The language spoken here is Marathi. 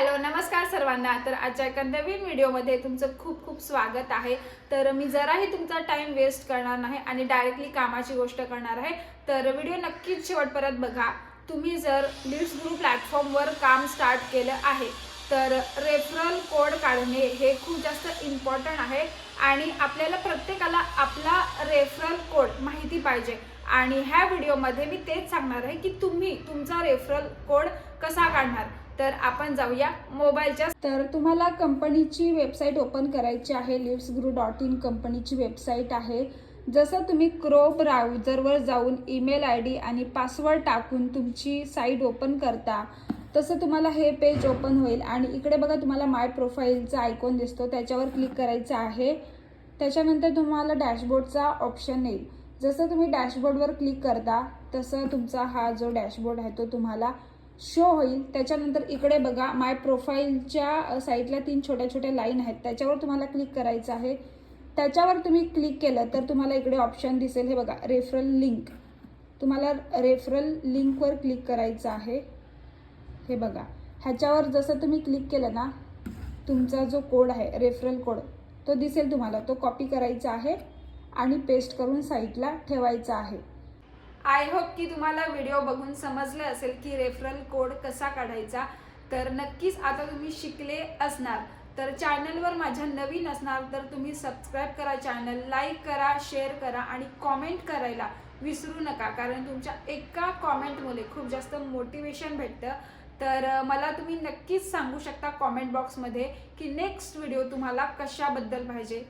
हॅलो नमस्कार सर्वांना। तर आजच्या एका नवीन व्हिडिओमध्ये तुमचं खूप खूप स्वागत आहे। तर मी जराही तुमचा टाइम वेस्ट करणार नाही आणि डायरेक्टली कामाची गोष्ट करणार आहे। तर व्हिडिओ नक्कीच शेवटपर्यंत बघा। तुम्ही जर लीड्स ग्रुप प्लॅटफॉर्मवर काम स्टार्ट केलं आहे तर रेफरल कोड काढणे हे खूप जास्त इम्पॉर्टंट आहे आणि आपल्याला प्रत्येकाला आपला रेफरल कोड माहिती पाहिजे। आणि ह्या व्हिडिओमध्ये मी तेच सांगणार आहे की तुम्ही तुमचा रेफरल कोड कसा काढणार। तर आपण जाऊया मोबाईलच्या। तर तुम्हाला कंपनीची वेबसाईट ओपन करायची आहे। leadsguru.in कंपनीची वेबसाईट आहे। जसं तुम्ही क्रोम ब्राउझरवर जाऊन ईमेल आयडी आणि पासवर्ड टाकून तुमची साईट ओपन करता तसं तुम्हाला हे पेज ओपन होईल आणि इकडे बघा तुम्हाला माय प्रोफाईलचा आयकॉन दिसतो, त्याच्यावर क्लिक करायचं आहे। त्याच्यानंतर तुम्हाला डॅशबोर्डचा ऑप्शन येईल। जसं तुम्ही डॅशबोर्डवर क्लिक करता तसं तुमचा हा जो डॅशबोर्ड आहे तो तुम्हाला शो होईल। त्याच्यानंतर इकडे बघा माय प्रोफाईलच्या साईडला 3 छोट्या छोट्या लाईन आहेत, त्याच्यावर तुम्हाला क्लिक करायचं आहे। त्याच्यावर तुम्ही क्लिक केलं तर तुम्हाला इकडे ऑप्शन दिसेल, हे बघा रेफरल लिंक। तुम्हाला रेफरल लिंकवर क्लिक करायचं आहे। हे बघा ह्याच्यावर जसं तुम्ही क्लिक केलं ना, तुमचा जो कोड आहे रेफरल कोड तो दिसेल तुम्हाला, तो कॉपी करायचा आहे आणि पेस्ट करून साईटला ठेवायचा आहे। आय होप की तुम्हाला व्हिडिओ बघून समजलं असेल की रेफरल कोड कसा काढायचा। तर नक्कीच आता तुम्ही शिकले असणार। तर चॅनलवर माझ्या नवीन असणार तर तुम्ही सबस्क्राईब करा, चॅनल लाईक करा, शेअर करा आणि कॉमेंट करायला विसरू नका, कारण तुमच्या एका कॉमेंटमुळे खूप जास्त मोटिवेशन भेटतं। तर मला तुम्ही नक्कीच सांगू शकता कॉमेंट बॉक्समध्ये की नेक्स्ट व्हिडिओ तुम्हाला कशाबद्दल पाहिजे।